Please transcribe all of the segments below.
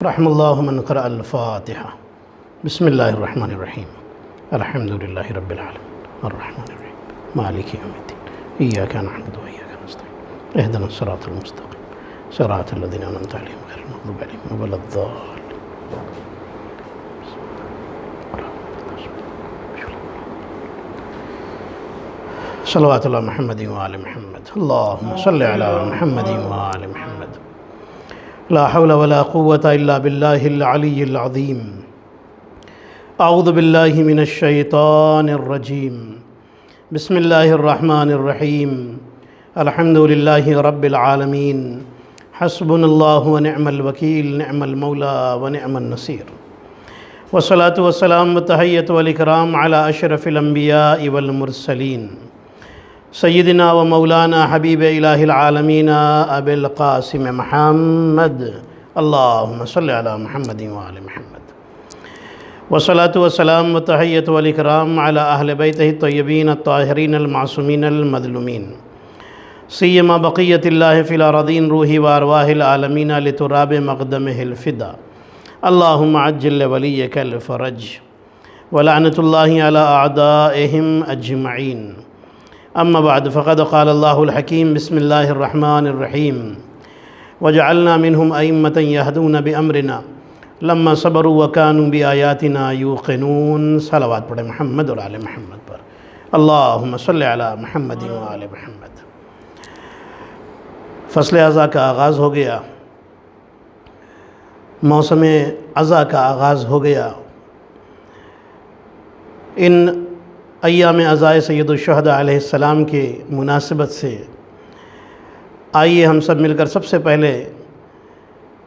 رحم اللہ من قرأ الفاتحہ بسم اللہ الرحمن الرحیم الحمدللہ رب العالمین الرحمن الرحیم مالک یوم الدین ایاک نعبد و ایاک نستعین اہدنا الصراط المستقیم صراط الذین انعمت علیہم غیر المغضوب علیہم ولا الضالین صلوات اللہ محمد وآل محمد اللہم صلی علی محمد وآل محمد لا حول ولا قوة الا باللہ العلی العظیم اعوذ باللہ من الشیطان الرجیم بسم اللہ الرحمن الرحیم الحمدللہ رب العالمین حسبنا اللہ ونعم الوکیل نعم المولا ونعم النصیر والصلاة والسلام والتحیۃ والاکرام علی اشرف الانبیاء والمرسلین سیدنا و مولانا حبیب الہ العالمین ابی القاسم محمد اللہم صلی علی محمد وآل محمد والصلاة والسلام والتحیۃ والاکرام علی اہل بیتہ الطیبین الطاہرین المعصومین المظلومین سیما بقیت اللہ فی الارضین روحی و ارواح العالمین لتراب مقدمہ الفدا اللہم عجل ولیک الفرج ولعنۃ اللہ علی اعدائہم اجمعین اما بعد فقد قال اللہ الحکیم بسم اللہ الرحمن الرحیم وجعلنا منہم ائمۃ یہدون بامرنا لما صبروا وکانوا بآیاتنا یوقنون صلوات پڑھیں محمد اور آل محمد پر اللہم صلی علی محمد و آل محمد فصل اذا کا آغاز ہو گیا، موسم اذا کا آغاز ہو گیا۔ ان ایام عزائے سید الشہداء علیہ السلام کے مناسبت سے آئیے ہم سب مل کر سب سے پہلے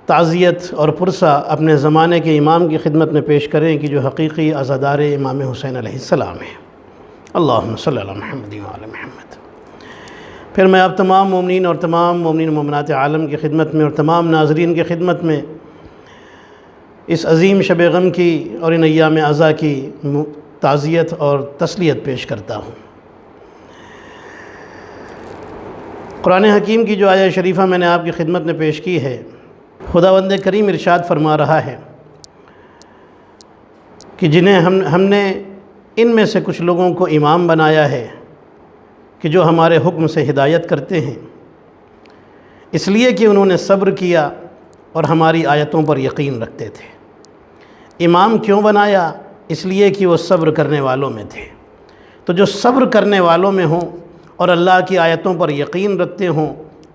تعزیت اور پرسہ اپنے زمانے کے امام کی خدمت میں پیش کریں کہ جو حقیقی عزادار امام حسین علیہ السلام ہیں۔ اللہم صلی علی محمد وعلی محمد۔ پھر میں اب تمام مومنین اور تمام مومنین و مومنات عالم کی خدمت میں اور تمام ناظرین کی خدمت میں اس عظیم شب غم کی اور ان ایام عزا کی تعزیت اور تسلیت پیش کرتا ہوں۔ قرآن حکیم کی جو آیہ شریفہ میں نے آپ کی خدمت میں پیش کی ہے، خداوند کریم ارشاد فرما رہا ہے کہ جنہیں ہم نے ان میں سے کچھ لوگوں کو امام بنایا ہے کہ جو ہمارے حکم سے ہدایت کرتے ہیں، اس لیے کہ انہوں نے صبر کیا اور ہماری آیتوں پر یقین رکھتے تھے۔ امام کیوں بنایا؟ اس لیے کہ وہ صبر کرنے والوں میں تھے۔ تو جو صبر کرنے والوں میں ہوں اور اللہ کی آیتوں پر یقین رکھتے ہوں،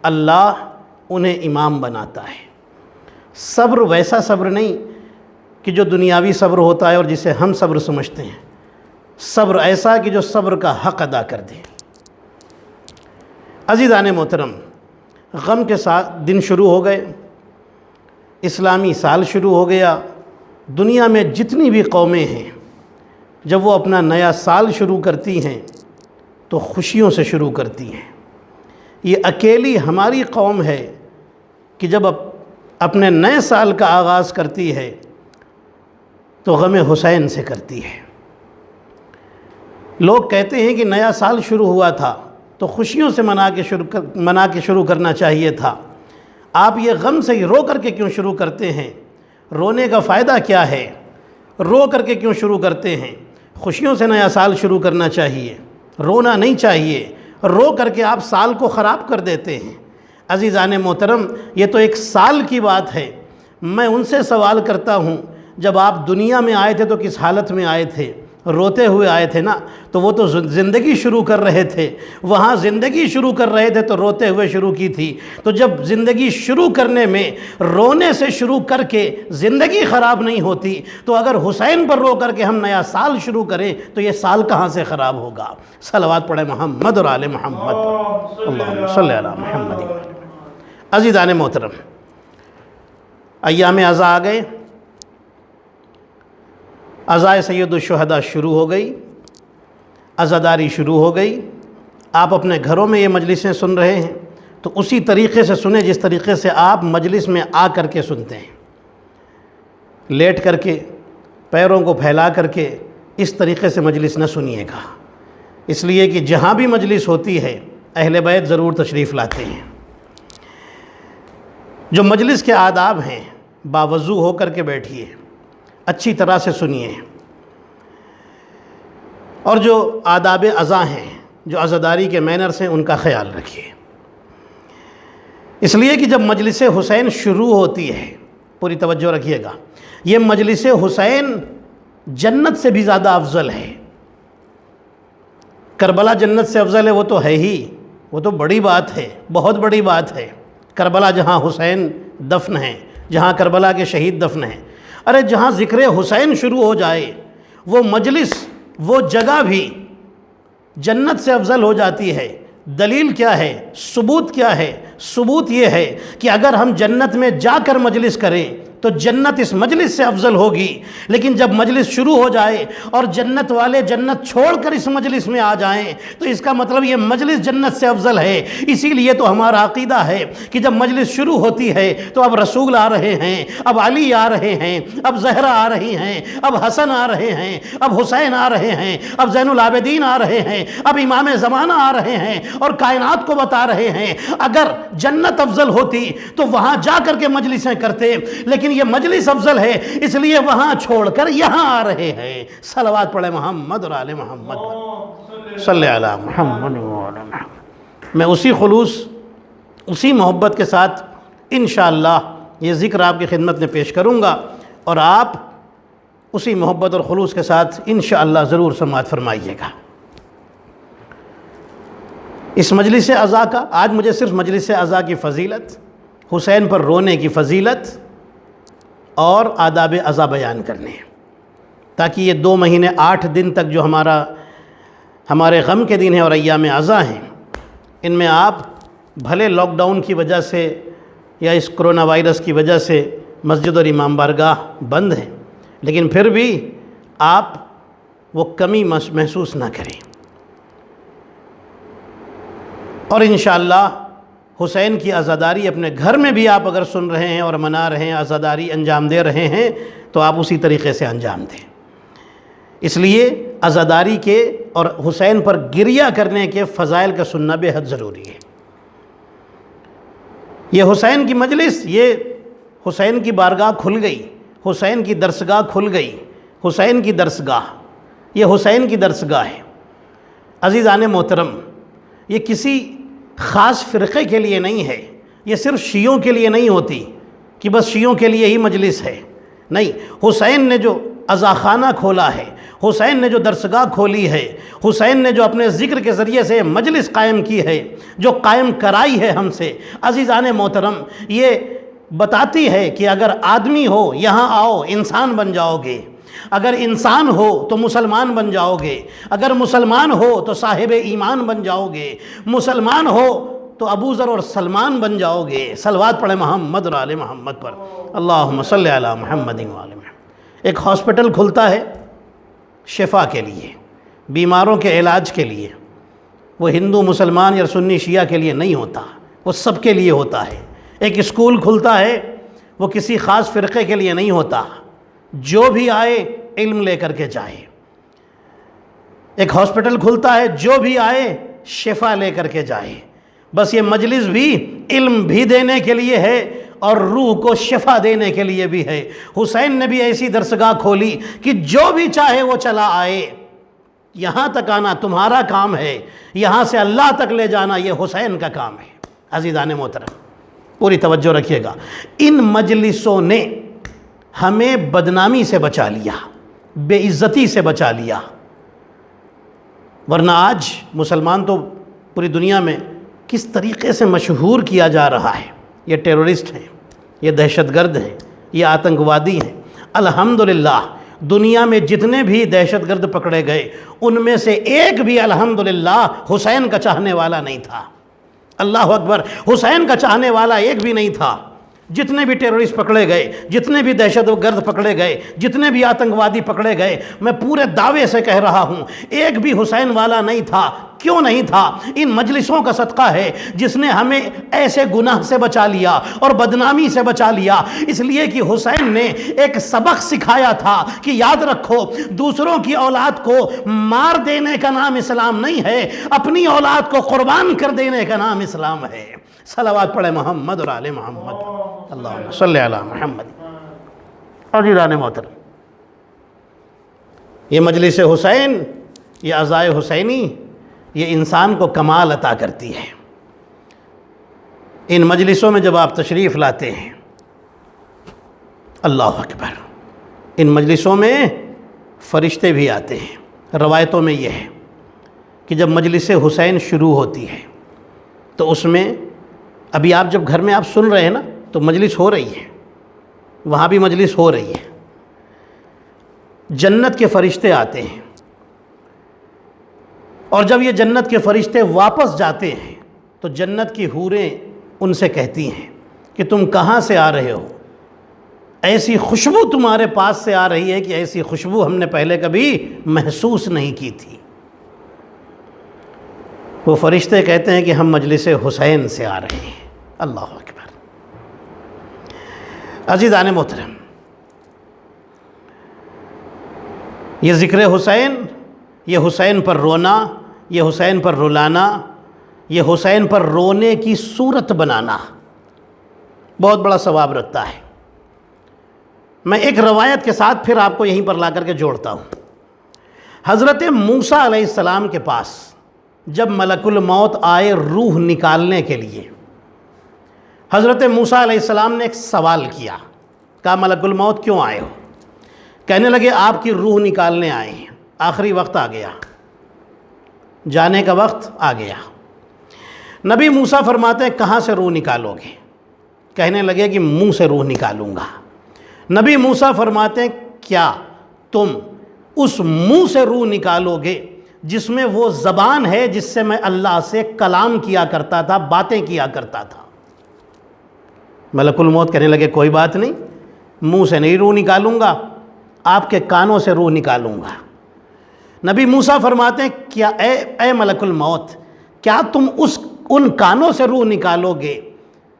اللہ انہیں امام بناتا ہے۔ صبر ویسا صبر نہیں کہ جو دنیاوی صبر ہوتا ہے اور جسے ہم صبر سمجھتے ہیں، صبر ایسا کہ جو صبر کا حق ادا کر دے۔ عزیزان محترم، غم کے ساتھ دن شروع ہو گئے، اسلامی سال شروع ہو گیا۔ دنیا میں جتنی بھی قومیں ہیں، جب وہ اپنا نیا سال شروع کرتی ہیں تو خوشیوں سے شروع کرتی ہیں۔ یہ اکیلی ہماری قوم ہے کہ جب اپنے نئے سال کا آغاز کرتی ہے تو غم حسین سے کرتی ہے۔ لوگ کہتے ہیں کہ نیا سال شروع ہوا تھا تو خوشیوں سے منا کے شروع کرنا چاہیے تھا۔ آپ یہ غم سے رو کر کے کیوں شروع کرتے ہیں؟ رونے کا فائدہ کیا ہے؟ رو کر کے کیوں شروع کرتے ہیں؟ خوشیوں سے نیا سال شروع کرنا چاہیے، رونا نہیں چاہیے۔ رو کر کے آپ سال کو خراب کر دیتے ہیں۔ عزیزان محترم، یہ تو ایک سال کی بات ہے۔ میں ان سے سوال کرتا ہوں، جب آپ دنیا میں آئے تھے تو کس حالت میں آئے تھے؟ روتے ہوئے آئے تھے نا، تو وہ تو زندگی شروع کر رہے تھے۔ وہاں زندگی شروع کر رہے تھے تو روتے ہوئے شروع کی تھی۔ تو جب زندگی شروع کرنے میں رونے سے شروع کر کے زندگی خراب نہیں ہوتی، تو اگر حسین پر رو کر کے ہم نیا سال شروع کریں تو یہ سال کہاں سے خراب ہوگا؟ صلوات پڑھیں محمد اور آل محمد پر اللہم صلی علی محمد۔ عزیزان محترم، ایام عزا آ گئے، عزائے سید الشہداء شروع ہو گئی، عزاداری شروع ہو گئی۔ آپ اپنے گھروں میں یہ مجلسیں سن رہے ہیں تو اسی طریقے سے سنیں جس طریقے سے آپ مجلس میں آ کر کے سنتے ہیں، لیٹ کر کے، پیروں کو پھیلا کر کے اس طریقے سے مجلس نہ سنیے گا، اس لیے کہ جہاں بھی مجلس ہوتی ہے اہل بیت ضرور تشریف لاتے ہیں۔ جو مجلس کے آداب ہیں باوضو ہو کر کے بیٹھیے، اچھی طرح سے سنیے، اور جو آداب عزا ہیں، جو عزاداری کے مینرز ہیں، ان کا خیال رکھیے۔ اس لیے کہ جب مجلس حسین شروع ہوتی ہے، پوری توجہ رکھیے گا، یہ مجلس حسین جنت سے بھی زیادہ افضل ہے۔ کربلا جنت سے افضل ہے وہ تو ہے ہی، وہ تو بڑی بات ہے، بہت بڑی بات ہے۔ کربلا جہاں حسین دفن ہیں، جہاں کربلا کے شہید دفن ہیں، ارے جہاں ذکر حسین شروع ہو جائے وہ مجلس، وہ جگہ بھی جنت سے افضل ہو جاتی ہے۔ دلیل کیا ہے؟ ثبوت کیا ہے؟ ثبوت یہ ہے کہ اگر ہم جنت میں جا کر مجلس کریں تو جنت اس مجلس سے افضل ہوگی، لیکن جب مجلس شروع ہو جائے اور جنت والے جنت چھوڑ کر اس مجلس میں آ جائیں تو اس کا مطلب یہ مجلس جنت سے افضل ہے۔ اسی لیے تو ہمارا عقیدہ ہے کہ جب مجلس شروع ہوتی ہے تو اب رسول آ رہے ہیں، اب علی آ رہے ہیں، اب زہرا آ رہی ہیں، اب حسن آ رہے ہیں، اب حسین آ رہے ہیں، اب زین العابدین آ رہے ہیں، اب امام زمانہ آ رہے ہیں اور کائنات کو بتا رہے ہیں۔ اگر جنت افضل ہوتی تو وہاں جا کر کے مجلسیں کرتے، لیکن یہ مجلس افضل ہے اس لیے وہاں چھوڑ کر یہاں آ رہے ہیں۔ صلوات پڑھیں محمد اور آل محمد پر، صلی علی محمد و آل محمد۔ میں اسی خلوص، اسی محبت کے ساتھ انشاءاللہ یہ ذکر آپ کی خدمت میں پیش کروں گا، اور آپ اسی محبت اور خلوص کے ساتھ انشاءاللہ ضرور سماعت فرمائیے گا۔ اس مجلس عزا کا، آج مجھے صرف مجلس عزا کی فضیلت، حسین پر رونے کی فضیلت اور آداب عزا بیان کرنے ہیں، تاکہ یہ 2 مہینے 8 دن تک جو ہمارے غم کے دن ہیں اور ایام عزا ہیں، ان میں آپ بھلے لاک ڈاؤن کی وجہ سے یا اس کرونا وائرس کی وجہ سے مسجد اور امام بارگاہ بند ہیں، لیکن پھر بھی آپ وہ کمی محسوس نہ کریں، اور انشاءاللہ حسین کی عزاداری اپنے گھر میں بھی آپ اگر سن رہے ہیں اور منا رہے ہیں، عزاداری انجام دے رہے ہیں، تو آپ اسی طریقے سے انجام دیں۔ اس لیے عزاداری کے اور حسین پر گریہ کرنے کے فضائل کا سننا بے حد ضروری ہے۔ یہ حسین کی مجلس، یہ حسین کی بارگاہ کھل گئی، حسین کی درسگاہ کھل گئی، حسین کی درسگاہ، یہ حسین کی درسگاہ ہے۔ عزیزان محترم، یہ کسی خاص فرقے کے لیے نہیں ہے، یہ صرف شیعوں کے لیے نہیں ہوتی کہ بس شیعوں کے لیے ہی مجلس ہے، نہیں۔ حسین نے جو عزاخانہ کھولا ہے، حسین نے جو درسگاہ کھولی ہے، حسین نے جو اپنے ذکر کے ذریعے سے مجلس قائم کی ہے، جو قائم کرائی ہے ہم سے، عزیزان محترم، یہ بتاتی ہے کہ اگر آدمی ہو یہاں آؤ انسان بن جاؤ گے، اگر انسان ہو تو مسلمان بن جاؤ گے، اگر مسلمان ہو تو صاحب ایمان بن جاؤ گے، مسلمان ہو تو ابو ذر اور سلمان بن جاؤ گے۔ صلوات پڑھیں محمد اور آل محمد پر، اللہم صلی علی محمد و آل محمد۔ ایک ہاسپٹل کھلتا ہے شفا کے لیے، بیماروں کے علاج کے لیے، وہ ہندو مسلمان یا سنی شیعہ کے لیے نہیں ہوتا، وہ سب کے لیے ہوتا ہے۔ ایک اسکول کھلتا ہے، وہ کسی خاص فرقے کے لیے نہیں ہوتا، جو بھی آئے علم لے کر کے جائے۔ ایک ہاسپٹل کھلتا ہے، جو بھی آئے شفا لے کر کے جائے۔ بس یہ مجلس بھی علم بھی دینے کے لیے ہے اور روح کو شفا دینے کے لیے بھی ہے۔ حسین نے بھی ایسی درسگاہ کھولی کہ جو بھی چاہے وہ چلا آئے، یہاں تک آنا تمہارا کام ہے، یہاں سے اللہ تک لے جانا یہ حسین کا کام ہے۔ عزیزان محترم، پوری توجہ رکھیے گا، ان مجلسوں نے ہمیں بدنامی سے بچا لیا، بے عزتی سے بچا لیا، ورنہ آج مسلمان تو پوری دنیا میں کس طریقے سے مشہور کیا جا رہا ہے، یہ ٹیرورسٹ ہیں، یہ دہشت گرد ہیں، یہ آتنکوادی ہیں۔ الحمدللہ دنیا میں جتنے بھی دہشت گرد پکڑے گئے ان میں سے ایک بھی الحمدللہ حسین کا چاہنے والا نہیں تھا۔ اللہ اکبر، حسین کا چاہنے والا ایک بھی نہیں تھا۔ جتنے بھی ٹیرورسٹ پکڑے گئے، جتنے بھی دہشت گرد پکڑے گئے، جتنے بھی آتنکوادی پکڑے گئے، میں پورے دعوے سے کہہ رہا ہوں ایک بھی حسین والا نہیں تھا۔ کیوں نہیں تھا؟ ان مجلسوں کا صدقہ ہے جس نے ہمیں ایسے گناہ سے بچا لیا اور بدنامی سے بچا لیا، اس لیے کہ حسین نے ایک سبق سکھایا تھا کہ یاد رکھو دوسروں کی اولاد کو مار دینے کا نام اسلام نہیں ہے، اپنی اولاد کو قربان کر دینے کا نام اسلام ہے۔ صلوات پڑھے محمد اور آل محمد، اللہم صلی علی محمد۔ عزیزان محترم، یہ مجلس حسین، یہ عزائے حسینی، یہ انسان کو کمال عطا کرتی ہے۔ ان مجلسوں میں جب آپ تشریف لاتے ہیں، اللہ اکبر، ان مجلسوں میں فرشتے بھی آتے ہیں۔ روایتوں میں یہ ہے کہ جب مجلس حسین شروع ہوتی ہے تو اس میں، ابھی آپ جب گھر میں آپ سن رہے ہیں نا تو مجلس ہو رہی ہے، وہاں بھی مجلس ہو رہی ہے، جنت کے فرشتے آتے ہیں، اور جب یہ جنت کے فرشتے واپس جاتے ہیں تو جنت کی حوریں ان سے کہتی ہیں کہ تم کہاں سے آ رہے ہو؟ ایسی خوشبو تمہارے پاس سے آ رہی ہے کہ ایسی خوشبو ہم نے پہلے کبھی محسوس نہیں کی تھی۔ وہ فرشتے کہتے ہیں کہ ہم مجلس حسین سے آ رہے ہیں۔ اللہ اکبر۔ عزیزان محترم، یہ ذکر حسین، یہ حسین پر رونا، یہ حسین پر رلانا، یہ حسین پر رونے کی صورت بنانا بہت بڑا ثواب رکھتا ہے۔ میں ایک روایت کے ساتھ پھر آپ کو یہیں پر لا کر کے جوڑتا ہوں۔ حضرت موسیٰ علیہ السلام کے پاس جب ملک الموت آئے روح نکالنے کے لیے، حضرت موسیٰ علیہ السلام نے ایک سوال کیا، کہا ملک الموت کیوں آئے ہو؟ کہنے لگے آپ کی روح نکالنے آئے ہیں، آخری وقت آ گیا، جانے کا وقت آ گیا۔ نبی موسیٰ فرماتے ہیں کہاں سے روح نکالو گے؟ کہنے لگے کہ منہ سے روح نکالوں گا۔ نبی موسیٰ فرماتے ہیں کیا تم اس منہ سے روح نکالو گے جس میں وہ زبان ہے جس سے میں اللہ سے کلام کیا کرتا تھا، باتیں کیا کرتا تھا؟ ملک الموت کہنے لگے کوئی بات نہیں، منہ سے نہیں روح نکالوں گا، آپ کے کانوں سے روح نکالوں گا۔ نبی موسیٰ فرماتے ہیں کیا اے ملک الموت، کیا تم ان کانوں سے روح نکالو گے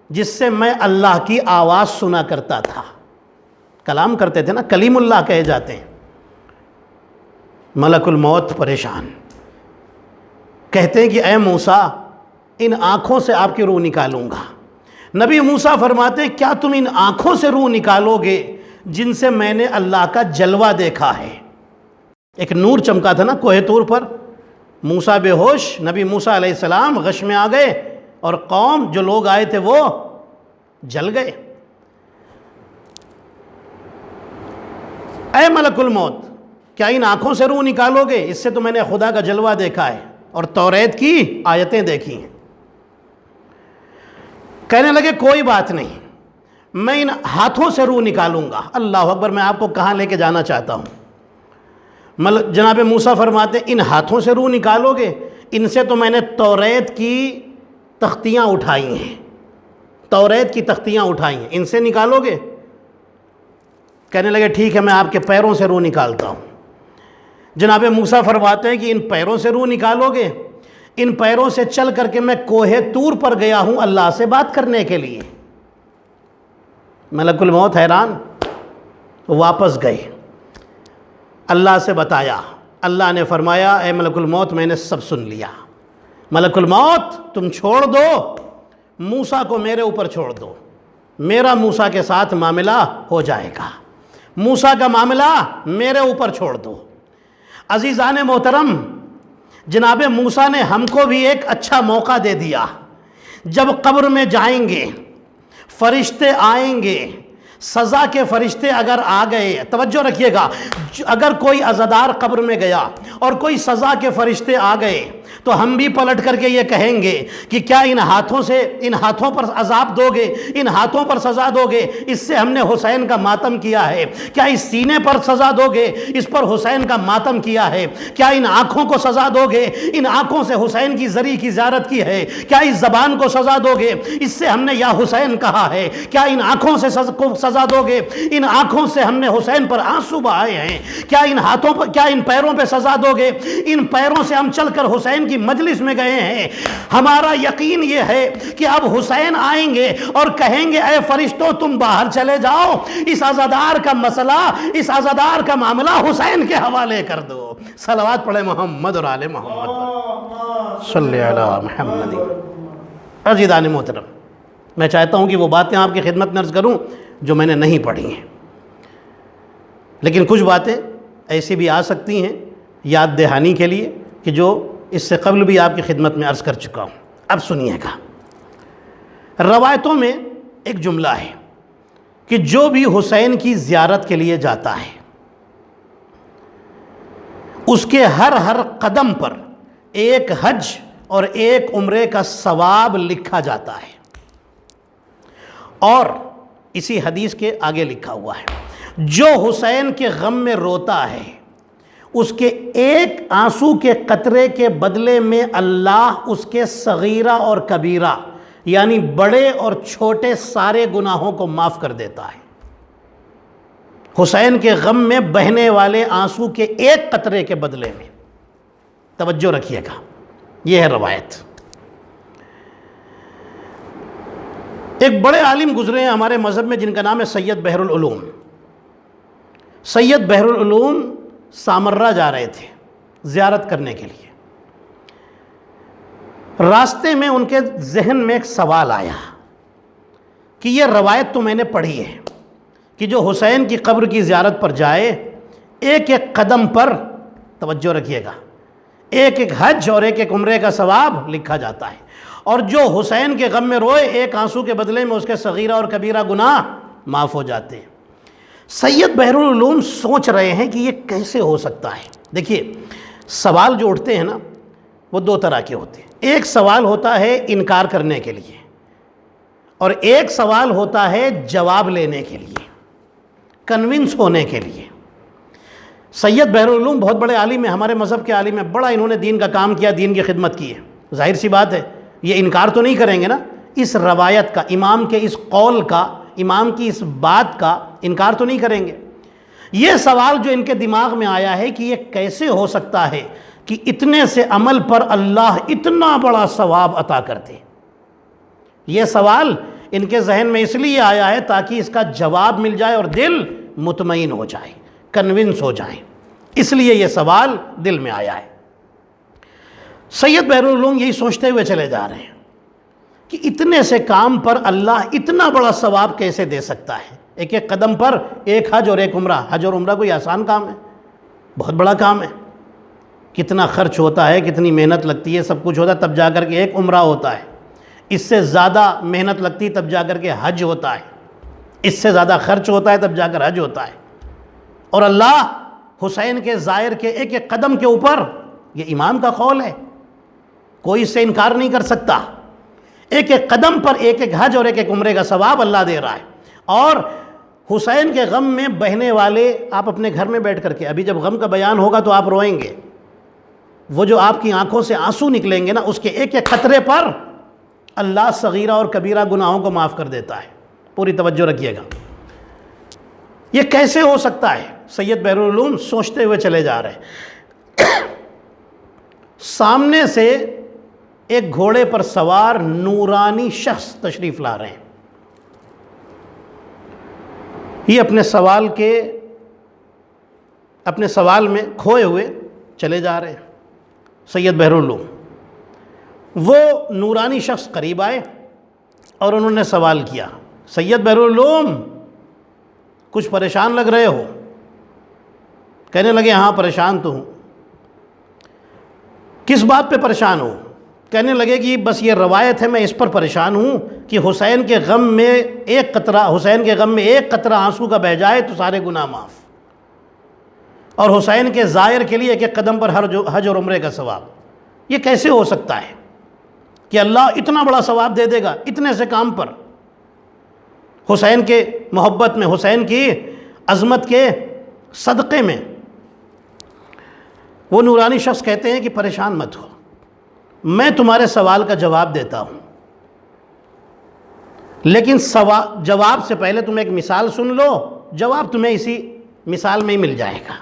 جس سے میں اللہ کی آواز سنا کرتا تھا؟ کلام کرتے تھے نا، کلیم اللہ کہے جاتے ہیں۔ ملک الموت پریشان، کہتے ہیں کہ اے موسیٰ ان آنکھوں سے آپ کی روح نکالوں گا۔ نبی موسیٰ فرماتے ہیں کیا تم ان آنکھوں سے روح نکالو گے جن سے میں نے اللہ کا جلوہ دیکھا ہے؟ ایک نور چمکا تھا نا کوہ طور پر، موسیٰ بے ہوش، نبی موسیٰ علیہ السلام غش میں آ گئے اور قوم جو لوگ آئے تھے وہ جل گئے۔ اے ملک الموت کیا ان آنکھوں سے روح نکالو گے؟ اس سے تو میں نے خدا کا جلوہ دیکھا ہے اور توریت کی آیتیں دیکھی ہیں۔ کہنے لگے کوئی بات نہیں، میں ان ہاتھوں سے روح نکالوں گا۔ اللہ اکبر، میں آپ کو کہاں لے کے جانا چاہتا ہوں۔ جناب موسیٰ فرماتے ہیں ان ہاتھوں سے روح نکالو گے؟ ان سے تو میں نے توریت کی تختیاں اٹھائی ہیں، توریت کی تختیاں اٹھائی ہیں، ان سے نکالو گے؟ کہنے لگے ٹھیک ہے، میں آپ کے پیروں سے روح نکالتا ہوں۔ جناب موسیٰ فرماتے ہیں کہ ان پیروں سے روح نکالو گے؟ ان پیروں سے چل کر کے میں کوہ طور پر گیا ہوں اللہ سے بات کرنے کے لیے۔ ملک الموت حیران، واپس گئے، اللہ سے بتایا، اللہ نے فرمایا اے ملک الموت میں نے سب سن لیا، ملک الموت تم چھوڑ دو، موسیٰ کو میرے اوپر چھوڑ دو، میرا موسیٰ کے ساتھ معاملہ ہو جائے گا، موسیٰ کا معاملہ میرے اوپر چھوڑ دو۔ عزیزان محترم، جناب موسیٰ نے ہم کو بھی ایک اچھا موقع دے دیا۔ جب قبر میں جائیں گے، فرشتے آئیں گے، سزا کے فرشتے اگر آ گئے، توجہ رکھیے گا، اگر کوئی عزادار قبر میں گیا اور کوئی سزا کے فرشتے آ گئے تو ہم بھی پلٹ کر کے یہ کہیں گے کہ کیا ان ہاتھوں پر عذاب دو گے، ان ہاتھوں پر سزا دو گے؟ اس سے ہم نے حسین کا ماتم کیا ہے۔ کیا اس سینے پر سزا دو گے؟ اس پر حسین کا ماتم کیا ہے۔ کیا ان آنکھوں کو سزا دو گے؟ ان آنکھوں سے حسین کی زری کی زیارت کی ہے۔ کیا اس زبان کو سزا دو گے؟ اس سے ہم نے یا حسین کہا ہے۔ کیا ان آنکھوں سے سزا دو گے؟ ان آنکھوں سے ہم نے حسین پر آنسو بہائے ہیں۔ کیا ان ہاتھوں پر، کیا ان پیروں پہ سزا دو گے؟ ان پیروں سے ہم چل کر حسین کی مجلس میں گئے ہیں۔ ہمارا یقین یہ ہے کہ اب حسین آئیں گے اور کہیں گے اے فرشتوں تم باہر چلے جاؤ، اس عزادار کا مسئلہ، اس عزادار کا معاملہ حسین کے حوالے کر دو۔ صلوات پڑھے محمد اور آل محمد صلی علی محمد۔ عزیزان محترم، میں چاہتا ہوں کہ وہ باتیں آپ کی خدمت میں عرض کروں جو میں نے نہیں پڑھی ہیں۔ لیکن کچھ باتیں ایسی بھی آ سکتی ہیں یاد دہانی کے لیے کہ جو اس سے قبل بھی آپ کی خدمت میں عرض کر چکا ہوں. اب سنیے گا. روایتوں میں ایک جملہ ہے کہ جو بھی حسین کی زیارت کے لیے جاتا ہے اس کے ہر قدم پر ایک حج اور ایک عمرے کا ثواب لکھا جاتا ہے. اور اسی حدیث کے آگے لکھا ہوا ہے جو حسین کے غم میں روتا ہے اس کے ایک آنسو کے قطرے کے بدلے میں اللہ اس کے صغیرہ اور کبیرہ یعنی بڑے اور چھوٹے سارے گناہوں کو معاف کر دیتا ہے. حسین کے غم میں بہنے والے آنسو کے ایک قطرے کے بدلے میں. توجہ رکھیے گا، یہ ہے روایت. ایک بڑے عالم گزرے ہیں ہمارے مذہب میں جن کا نام ہے سید بحر العلوم. سید بحر العلوم سامرہ جا رہے تھے زیارت کرنے کے لیے. راستے میں ان کے ذہن میں ایک سوال آیا کہ یہ روایت تو میں نے پڑھی ہے کہ جو حسین کی قبر کی زیارت پر جائے ایک ایک قدم پر، توجہ رکھیے گا، ایک ایک حج اور ایک ایک عمرے کا ثواب لکھا جاتا ہے، اور جو حسین کے غم میں روئے ایک آنسو کے بدلے میں اس کے صغیرہ اور کبیرہ گناہ معاف ہو جاتے ہیں. سید بحر العلوم سوچ رہے ہیں کہ یہ کیسے ہو سکتا ہے. دیکھیے سوال جو اٹھتے ہیں نا وہ دو طرح کے ہوتے ہیں. ایک سوال ہوتا ہے انکار کرنے کے لیے اور ایک سوال ہوتا ہے جواب لینے کے لیے، کنونس ہونے کے لیے. سید بحر العلوم بہت بڑے عالم ہیں، ہمارے مذہب کے عالم ہیں، بڑا انہوں نے دین کا کام کیا، دین کی خدمت کی ہے. ظاہر سی بات ہے یہ انکار تو نہیں کریں گے نا، اس روایت کا، امام کے اس قول کا، امام کی اس بات کا انکار تو نہیں کریں گے. یہ سوال جو ان کے دماغ میں آیا ہے کہ یہ کیسے ہو سکتا ہے کہ اتنے سے عمل پر اللہ اتنا بڑا ثواب عطا کرتے. یہ سوال ان کے ذہن میں اس لیے آیا ہے تاکہ اس کا جواب مل جائے اور دل مطمئن ہو جائے، کنونس ہو جائیں، اس لیے یہ سوال دل میں آیا ہے. سید بحر العلوم یہی سوچتے ہوئے چلے جا رہے ہیں کہ اتنے سے کام پر اللہ اتنا بڑا ثواب کیسے دے سکتا ہے. ایک ایک قدم پر ایک حج اور ایک عمرہ. حج اور عمرہ کوئی آسان کام ہے؟ بہت بڑا کام ہے. کتنا خرچ ہوتا ہے، کتنی محنت لگتی ہے، سب کچھ ہوتا ہے تب جا کر کے ایک عمرہ ہوتا ہے. اس سے زیادہ محنت لگتی تب جا کر کے حج ہوتا ہے. اس سے زیادہ خرچ ہوتا ہے تب جا کر حج ہوتا ہے. اور اللہ حسین کے زائر کے ایک ایک قدم کے اوپر، یہ امام کا قول ہے، کوئی اس سے انکار نہیں کر سکتا، ایک ایک قدم پر ایک ایک حج اور ایک ایک عمرے کا ثواب اللہ دے رہا ہے. اور حسین کے غم میں بہنے والے، آپ اپنے گھر میں بیٹھ کر کے، ابھی جب غم کا بیان ہوگا تو آپ روئیں گے، وہ جو آپ کی آنکھوں سے آنسو نکلیں گے نا، اس کے ایک ایک قطرے پر اللہ صغیرہ اور کبیرہ گناہوں کو معاف کر دیتا ہے. پوری توجہ رکھیے گا. یہ کیسے ہو سکتا ہے؟ سید بحر العلوم سوچتے ہوئے چلے جا رہے ہیں. سامنے سے ایک گھوڑے پر سوار نورانی شخص تشریف لا رہے ہیں. یہ اپنے سوال میں کھوئے ہوئے چلے جا رہے ہیں. سید بحر العلوم، وہ نورانی شخص قریب آئے اور انہوں نے سوال کیا، سید بحر العلوم کچھ پریشان لگ رہے ہو؟ کہنے لگے ہاں پریشان تو ہوں. کس بات پہ پریشان ہو؟ کہنے لگے کہ بس یہ روایت ہے، میں اس پر پریشان ہوں کہ حسین کے غم میں ایک قطرہ آنسو کا بہہ جائے تو سارے گناہ معاف، اور حسین کے زائر کے لیے ایک ایک قدم پر حج اور عمرے کا ثواب. یہ کیسے ہو سکتا ہے کہ اللہ اتنا بڑا ثواب دے دے گا اتنے سے کام پر؟ حسین کے محبت میں، حسین کی عظمت کے صدقے میں. وہ نورانی شخص کہتے ہیں کہ پریشان مت ہو، میں تمہارے سوال کا جواب دیتا ہوں، لیکن جواب سے پہلے تم ایک مثال سن لو، جواب تمہیں اسی مثال میں ہی مل جائے گا.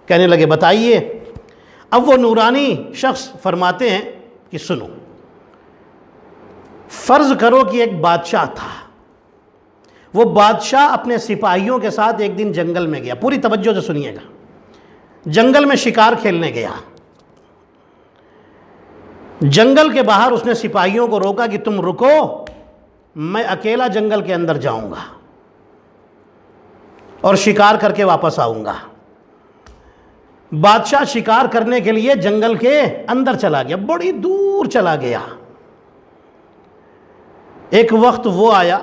کہنے لگے بتائیے. اب وہ نورانی شخص فرماتے ہیں کہ سنو، فرض کرو کہ ایک بادشاہ تھا، وہ بادشاہ اپنے سپاہیوں کے ساتھ ایک دن جنگل میں گیا. پوری توجہ سے سنیے گا. جنگل میں شکار کھیلنے گیا. جنگل کے باہر اس نے سپاہیوں کو روکا کہ تم رکو، میں اکیلا جنگل کے اندر جاؤں گا. اور شکار کر کے واپس آؤں گا۔ بادشاہ شکار کرنے کے لیے جنگل کے اندر چلا گیا، بڑی دور چلا گیا۔ ایک وقت وہ آیا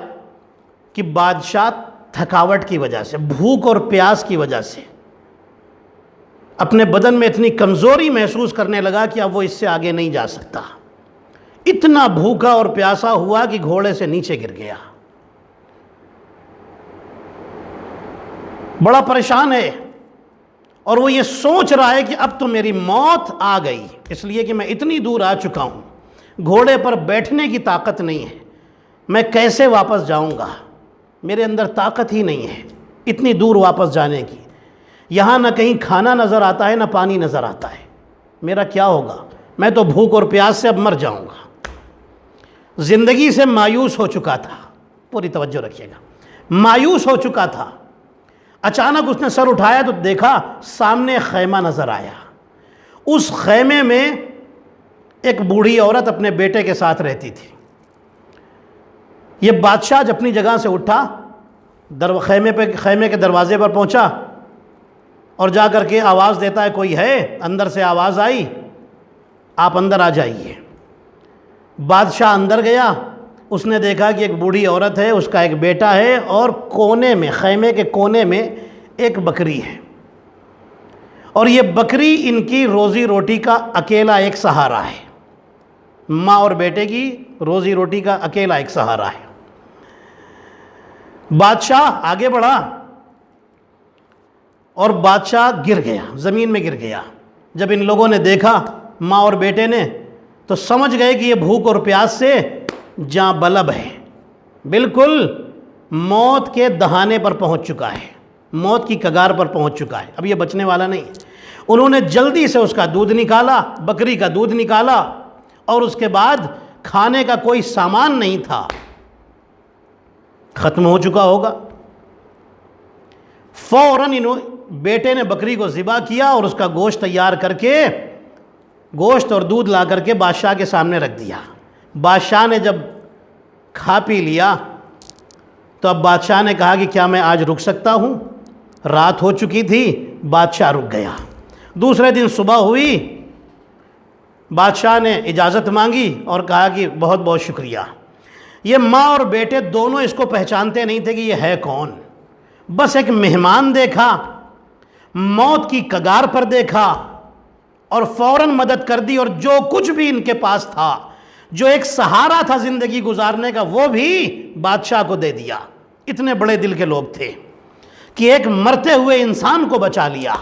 کہ بادشاہ تھکاوٹ کی وجہ سے، بھوک اور پیاس کی وجہ سے اپنے بدن میں اتنی کمزوری محسوس کرنے لگا کہ اب وہ اس سے آگے نہیں جا سکتا۔ اتنا بھوکا اور پیاسا ہوا کہ گھوڑے سے نیچے گر گیا، بڑا پریشان ہے، اور وہ یہ سوچ رہا ہے کہ اب تو میری موت آ گئی، اس لیے کہ میں اتنی دور آ چکا ہوں، گھوڑے پر بیٹھنے کی طاقت نہیں ہے، میں کیسے واپس جاؤں گا، میرے اندر طاقت ہی نہیں ہے اتنی دور واپس جانے کی، یہاں نہ کہیں کھانا نظر آتا ہے نہ پانی نظر آتا ہے، میرا کیا ہوگا، میں تو بھوک اور پیاس سے اب مر جاؤں گا۔ زندگی سے مایوس ہو چکا تھا، پوری توجہ رکھیے گا، مایوس ہو چکا تھا۔ اچانک اس نے سر اٹھایا تو دیکھا سامنے خیمہ نظر آیا، اس خیمے میں ایک بوڑھی عورت اپنے بیٹے کے ساتھ رہتی تھی۔ یہ بادشاہ جب اپنی جگہ سے اٹھا، خیمے کے دروازے پر پہنچا اور جا کر کے آواز دیتا ہے کوئی ہے؟ اندر سے آواز آئی آپ اندر آ جائیے۔ بادشاہ اندر گیا، اس نے دیکھا کہ ایک بوڑھی عورت ہے، اس کا ایک بیٹا ہے، اور کونے میں، خیمے کے کونے میں ایک بکری ہے، اور یہ بکری ان کی روزی روٹی کا اکیلا ایک سہارا ہے، ماں اور بیٹے کی روزی روٹی کا اکیلا ایک سہارا ہے۔ بادشاہ آگے بڑھا اور بادشاہ گر گیا، زمین میں گر گیا۔ جب ان لوگوں نے دیکھا، ماں اور بیٹے نے، تو سمجھ گئے کہ یہ بھوک اور پیاس سے جاں بلب ہے، بالکل موت کے دہانے پر پہنچ چکا ہے، موت کی کگار پر پہنچ چکا ہے، اب یہ بچنے والا نہیں۔ انہوں نے جلدی سے اس کا دودھ نکالا، بکری کا دودھ نکالا، اور اس کے بعد کھانے کا کوئی سامان نہیں تھا، ختم ہو چکا ہوگا۔ فوراً بیٹے نے بکری کو ذبح کیا اور اس کا گوشت تیار کر کے، گوشت اور دودھ لا کر کے بادشاہ کے سامنے رکھ دیا۔ بادشاہ نے جب کھا پی لیا تو اب بادشاہ نے کہا کہ کیا میں آج رک سکتا ہوں؟ رات ہو چکی تھی، بادشاہ رک گیا۔ دوسرے دن صبح ہوئی، بادشاہ نے اجازت مانگی اور کہا کہ بہت بہت شکریہ۔ یہ ماں اور بیٹے دونوں اس کو پہچانتے نہیں تھے کہ یہ ہے کون، بس ایک مہمان دیکھا، موت کی کگار پر دیکھا اور فوراً مدد کر دی، اور جو کچھ بھی ان کے پاس تھا، جو ایک سہارا تھا زندگی گزارنے کا، وہ بھی بادشاہ کو دے دیا۔ اتنے بڑے دل کے لوگ تھے کہ ایک مرتے ہوئے انسان کو بچا لیا۔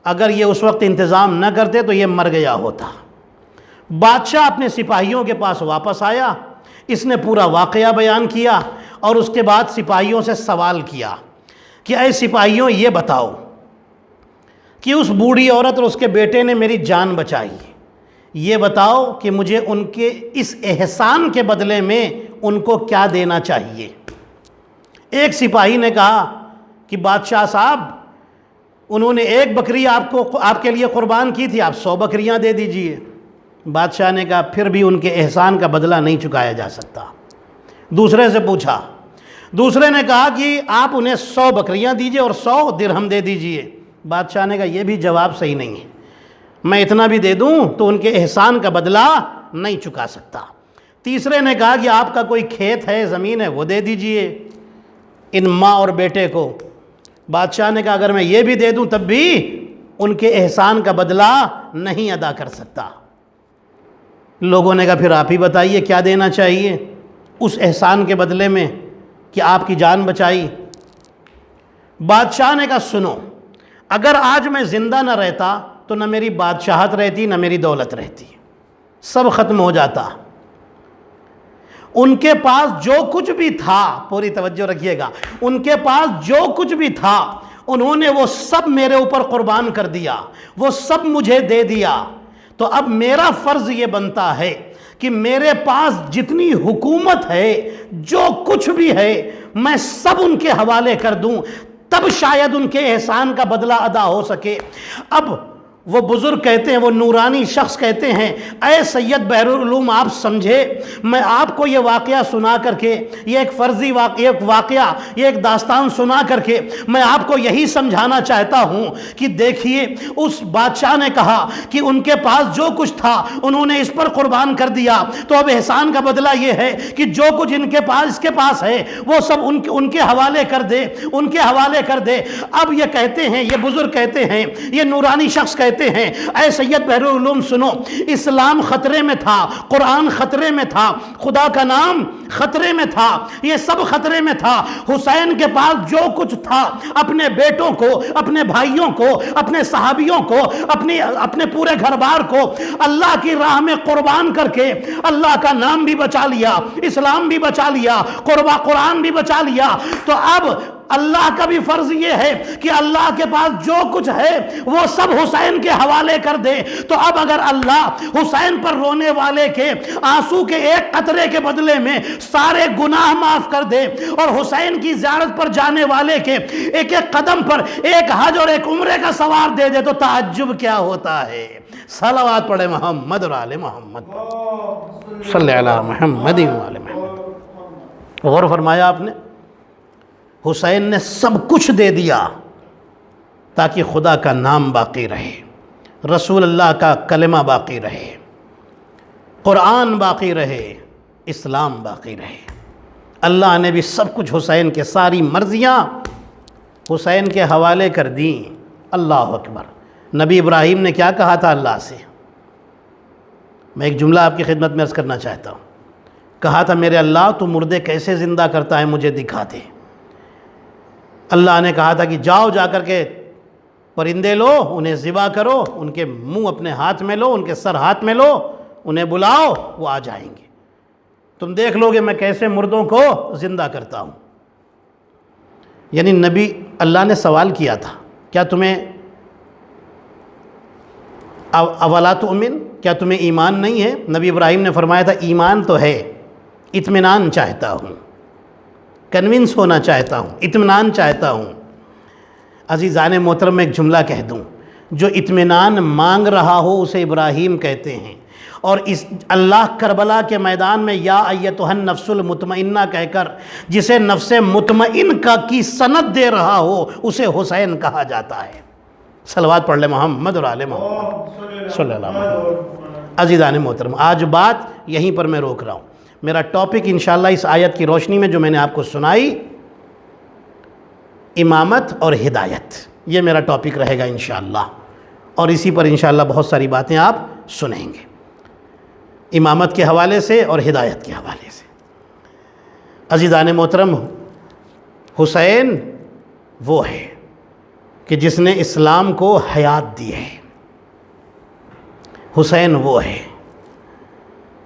اگر یہ اس وقت انتظام نہ کرتے تو یہ مر گیا ہوتا۔ بادشاہ اپنے سپاہیوں کے پاس واپس آیا، اس نے پورا واقعہ بیان کیا، اور اس کے بعد سپاہیوں سے سوال کیا کہ اے سپاہیوں، یہ بتاؤ کہ اس بوڑھی عورت اور اس کے بیٹے نے میری جان بچائی، یہ بتاؤ کہ مجھے ان کے اس احسان کے بدلے میں ان کو کیا دینا چاہیے۔ ایک سپاہی نے کہا کہ بادشاہ صاحب، انہوں نے ایک بکری آپ کے لیے قربان کی تھی، آپ 100 بکریاں دے دیجئے۔ بادشاہ نے کہا پھر بھی ان کے احسان کا بدلہ نہیں چکایا جا سکتا۔ دوسرے سے پوچھا، دوسرے نے کہا کہ آپ انہیں 100 بکریاں دیجئے اور 100 درہم دے دیجئے۔ بادشاہ نے کہا یہ بھی جواب صحیح نہیں ہے، میں اتنا بھی دے دوں تو ان کے احسان کا بدلہ نہیں چکا سکتا۔ تیسرے نے کہا کہ آپ کا کوئی کھیت ہے، زمین ہے، وہ دے دیجئے ان ماں اور بیٹے کو۔ بادشاہ نے کہا اگر میں یہ بھی دے دوں تب بھی ان کے احسان کا بدلہ نہیں ادا کر سکتا۔ لوگوں نے کہا پھر آپ ہی بتائیے کیا دینا چاہیے اس احسان کے بدلے میں کہ آپ کی جان بچائی۔ بادشاہ نے کہا سنو، اگر آج میں زندہ نہ رہتا تو نہ میری بادشاہت رہتی نہ میری دولت رہتی، سب ختم ہو جاتا۔ ان کے پاس جو کچھ بھی تھا، پوری توجہ رکھیے گا، ان کے پاس جو کچھ بھی تھا انہوں نے وہ سب میرے اوپر قربان کر دیا، وہ سب مجھے دے دیا۔ تو اب میرا فرض یہ بنتا ہے کہ میرے پاس جتنی حکومت ہے، جو کچھ بھی ہے، میں سب ان کے حوالے کر دوں، تب شاید ان کے احسان کا بدلہ ادا ہو سکے۔ اب وہ بزرگ کہتے ہیں، وہ نورانی شخص کہتے ہیں، اے سید بحر العلوم آپ سمجھے، میں آپ کو یہ واقعہ سنا کر کے، یہ ایک فرضی واقعہ، یہ ایک داستان سنا کر کے میں آپ کو یہی سمجھانا چاہتا ہوں کہ دیکھیے اس بادشاہ نے کہا کہ ان کے پاس جو کچھ تھا انہوں نے اس پر قربان کر دیا، تو اب احسان کا بدلہ یہ ہے کہ جو کچھ اس کے پاس ہے وہ سب ان کے حوالے کر دے، ان کے حوالے کر دے۔ اب یہ کہتے ہیں، یہ بزرگ کہتے ہیں، یہ نورانی شخص کہتے ہیں، اے سید بحر العلوم سنو، اسلام خطرے میں تھا، قرآن خطرے میں تھا، خدا کا نام خطرے میں تھا، یہ سب خطرے میں تھا۔ حسین کے پاس جو کچھ تھا اپنے بیٹوں کو، اپنے بھائیوں کو، اپنے صحابیوں کو، اپنے پورے گھر بار کو اللہ کی راہ میں قربان کر کے اللہ کا نام بھی بچا لیا، اسلام بھی بچا لیا، قرآن بھی بچا لیا۔ تو اب اللہ کا بھی فرض یہ ہے کہ اللہ کے پاس جو کچھ ہے وہ سب حسین کے حوالے کر دے۔ تو اب اگر اللہ حسین پر رونے والے کے آنسو کے ایک قطرے کے بدلے میں سارے گناہ معاف کر دے، اور حسین کی زیارت پر جانے والے کے ایک ایک قدم پر ایک حج اور ایک عمرے کا ثواب دے دے، تو تعجب کیا ہوتا ہے؟ صلوات پڑھے محمد اور آل محمد، صلی علی محمد و آل محمد۔ غور فرمایا آپ نے، حسین نے سب کچھ دے دیا تاکہ خدا کا نام باقی رہے، رسول اللہ کا کلمہ باقی رہے، قرآن باقی رہے، اسلام باقی رہے۔ اللہ نے بھی سب کچھ حسین کے، ساری مرضیاں حسین کے حوالے کر دیں۔ اللہ اکبر۔ نبی ابراہیم نے کیا کہا تھا اللہ سے؟ میں ایک جملہ آپ کی خدمت میں عرض کرنا چاہتا ہوں۔ کہا تھا میرے اللہ تو مردے کیسے زندہ کرتا ہے مجھے دکھا دے۔ اللہ نے کہا تھا کہ جاؤ، جا کر کے پرندے لو، انہیں ذبح کرو، ان کے منہ اپنے ہاتھ میں لو، ان کے سر ہاتھ میں لو، انہیں بلاؤ، وہ آ جائیں گے، تم دیکھ لو گے میں کیسے مردوں کو زندہ کرتا ہوں۔ یعنی نبی، اللہ نے سوال کیا تھا، کیا تمہیں اولا تؤمن، کیا تمہیں ایمان نہیں ہے؟ نبی ابراہیم نے فرمایا تھا ایمان تو ہے، اطمینان چاہتا ہوں، کنونس ہونا چاہتا ہوں، اطمینان چاہتا ہوں۔ عزیزان محترم میں ایک جملہ کہہ دوں، جو اطمینان مانگ رہا ہو اسے ابراہیم کہتے ہیں، اور اس اللہ کربلا کے میدان میں یا ایتھا النفس المطمئنہ کہہ کر جسے نفس مطمئن کی سند دے رہا ہو اسے حسین کہا جاتا ہے۔ صلوات پڑھ لے محمد اور آل محمد صلی اللہ علیہ وسلم۔ عزیزان محترم، آج بات یہیں پر میں روک رہا ہوں۔ میرا ٹاپک انشاءاللہ اس آیت کی روشنی میں جو میں نے آپ کو سنائی، امامت اور ہدایت، یہ میرا ٹاپک رہے گا انشاءاللہ، اور اسی پر انشاءاللہ بہت ساری باتیں آپ سنیں گے، امامت کے حوالے سے اور ہدایت کے حوالے سے۔ عزیزان محترم، حسین وہ ہے کہ جس نے اسلام کو حیات دی ہے، حسین وہ ہے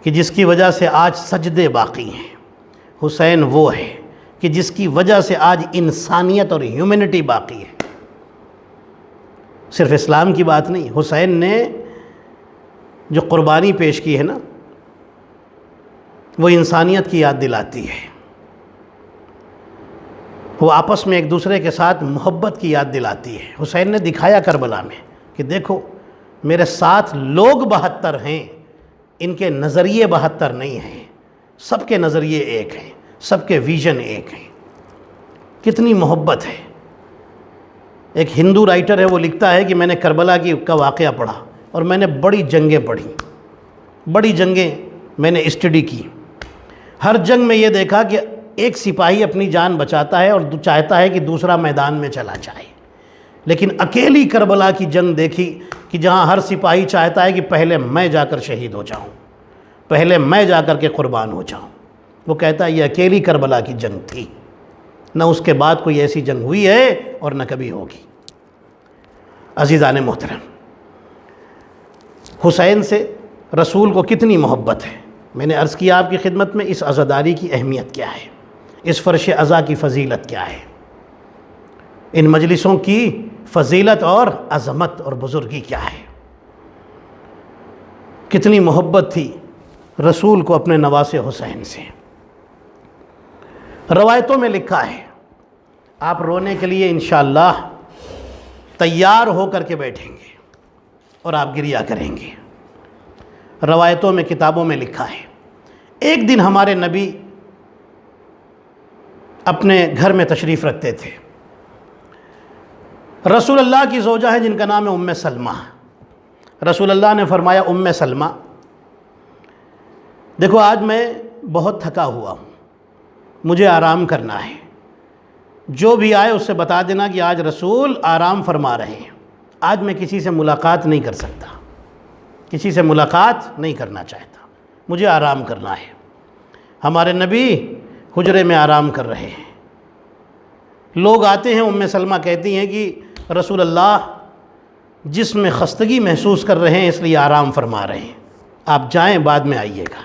کہ جس کی وجہ سے آج سجدے باقی ہیں، حسین وہ ہے کہ جس کی وجہ سے آج انسانیت اور ہیومنٹی باقی ہے۔ صرف اسلام کی بات نہیں، حسین نے جو قربانی پیش کی ہے نا، وہ انسانیت کی یاد دلاتی ہے، وہ آپس میں ایک دوسرے کے ساتھ محبت کی یاد دلاتی ہے۔ حسین نے دکھایا کربلا میں کہ دیکھو میرے ساتھ لوگ 72 ہیں، ان کے نظریے 72 نہیں ہیں، سب کے نظریے ایک ہیں، سب کے ویژن ایک ہیں۔ کتنی محبت ہے۔ ایک ہندو رائٹر ہے، وہ لکھتا ہے کہ میں نے کربلا کا واقعہ پڑھا اور میں نے بڑی جنگیں پڑھی، بڑی جنگیں میں نے اسٹڈی کی۔ ہر جنگ میں یہ دیکھا کہ ایک سپاہی اپنی جان بچاتا ہے اور چاہتا ہے کہ دوسرا میدان میں چلا جائے، لیکن اکیلی کربلا کی جنگ دیکھی کہ جہاں ہر سپاہی چاہتا ہے کہ پہلے میں جا کر شہید ہو جاؤں، پہلے میں جا کر کے قربان ہو جاؤں۔ وہ کہتا ہے یہ اکیلی کربلا کی جنگ تھی، نہ اس کے بعد کوئی ایسی جنگ ہوئی ہے اور نہ کبھی ہوگی۔ عزیزان محترم، حسین سے رسول کو کتنی محبت ہے۔ میں نے عرض کیا آپ کی خدمت میں، اس عزاداری کی اہمیت کیا ہے، اس فرش عزا کی فضیلت کیا ہے، ان مجلسوں کی فضیلت اور عظمت اور بزرگی کیا ہے۔ کتنی محبت تھی رسول کو اپنے نواسے حسین سے۔ روایتوں میں لکھا ہے، آپ رونے کے لیے انشاءاللہ تیار ہو کر کے بیٹھیں گے، اور آپ گریہ کریں گے۔ روایتوں میں، کتابوں میں لکھا ہے، ایک دن ہمارے نبی اپنے گھر میں تشریف رکھتے تھے۔ رسول اللہ کی زوجہ ہے جن کا نام ہے ام سلمہ۔ رسول اللہ نے فرمایا، ام سلمہ دیکھو آج میں بہت تھکا ہوا ہوں، مجھے آرام کرنا ہے، جو بھی آئے اس سے بتا دینا کہ آج رسول آرام فرما رہے ہیں، آج میں کسی سے ملاقات نہیں کر سکتا، کسی سے ملاقات نہیں کرنا چاہتا، مجھے آرام کرنا ہے۔ ہمارے نبی حجرے میں آرام کر رہے ہیں، لوگ آتے ہیں، ام سلمہ کہتی ہیں کہ رسول اللہ جسم میں خستگی محسوس کر رہے ہیں اس لیے آرام فرما رہے ہیں، آپ جائیں بعد میں آئیے گا۔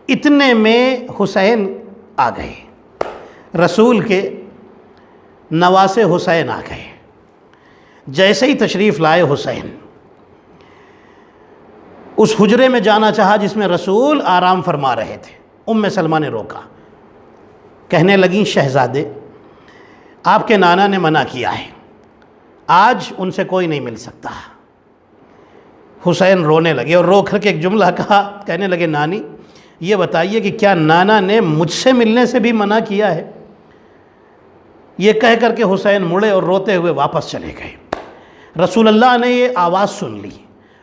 اتنے میں حسین آ گئے، رسول کے نواسے حسین آ گئے۔ جیسے ہی تشریف لائے حسین، اس حجرے میں جانا چاہا جس میں رسول آرام فرما رہے تھے۔ ام سلمہ نے روکا، کہنے لگیں شہزادے آپ کے نانا نے منع کیا ہے، آج ان سے کوئی نہیں مل سکتا۔ حسین رونے لگے اور رو کر کے ایک جملہ کہا، کہنے لگے نانی یہ بتائیے کہ کیا نانا نے مجھ سے ملنے سے بھی منع کیا ہے؟ یہ کہہ کر کے حسین مڑے اور روتے ہوئے واپس چلے گئے۔ رسول اللہ نے یہ آواز سن لی،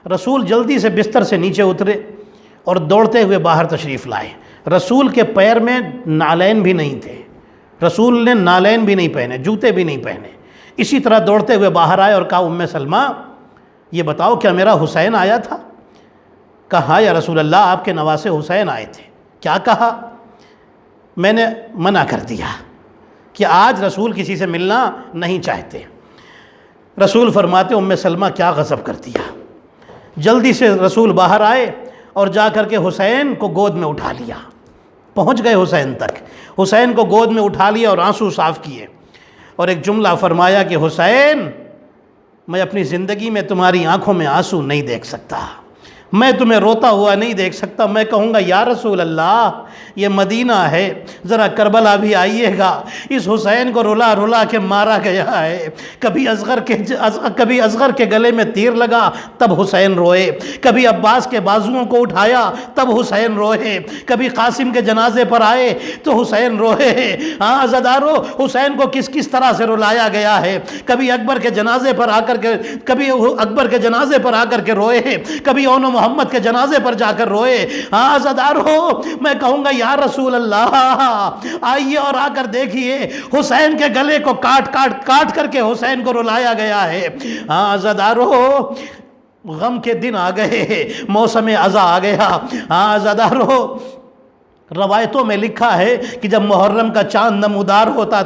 رسول جلدی سے بستر سے نیچے اترے اور دوڑتے ہوئے باہر تشریف لائے۔ رسول کے پیر میں نالین بھی نہیں تھے، رسول نے نالین بھی نہیں پہنے، جوتے بھی نہیں پہنے، اسی طرح دوڑتے ہوئے باہر آئے اور کہا ام سلمہ یہ بتاؤ کیا میرا حسین آیا تھا؟ کہا یا رسول اللہ آپ کے نواسے حسین آئے تھے۔ کیا کہا؟ میں نے منع کر دیا کہ آج رسول کسی سے ملنا نہیں چاہتے۔ رسول فرماتے ام سلمہ کیا غضب کر دیا۔ جلدی سے رسول باہر آئے اور جا کر کے حسین کو گود میں اٹھا لیا، پہنچ گئے حسین تک، حسین کو گود میں اٹھا لیا اور آنسو صاف کیے اور ایک جملہ فرمایا کہ حسین میں اپنی زندگی میں تمہاری آنکھوں میں آنسو نہیں دیکھ سکتا، میں تمہیں روتا ہوا نہیں دیکھ سکتا، میں کہوں گا یا رسول اللہ یہ مدینہ ہے، ذرا کربلا بھی آئیے گا، اس حسین کو رلا رلا کے مارا گیا ہے، کبھی اصغر کے گلے میں تیر لگا تب حسین روئے، کبھی عباس کے بازوؤں کو اٹھایا تب حسین روئے، کبھی قاسم کے جنازے پر آئے تو حسین روئے۔ ہاں عزادارو حسین کو کس کس طرح سے رلایا گیا ہے، کبھی اکبر کے جنازے پر آ کر کے روئے، کبھی اون محمد کے جنازے پر جا کر روئے۔ ہاں عزادارو میں کہوں گا یا رسول اللہ آئیے اور آ کر دیکھیے حسین کے گلے کو کاٹ کر کے حسین کو رلایا گیا ہے۔ ہاں عزادارو غم کے دن آ گئے، موسم عزا آ گیا۔ ہاں عزادارو روایتوں میں لکھا ہے کہ جب محرم کا چاند نمودار ہوتا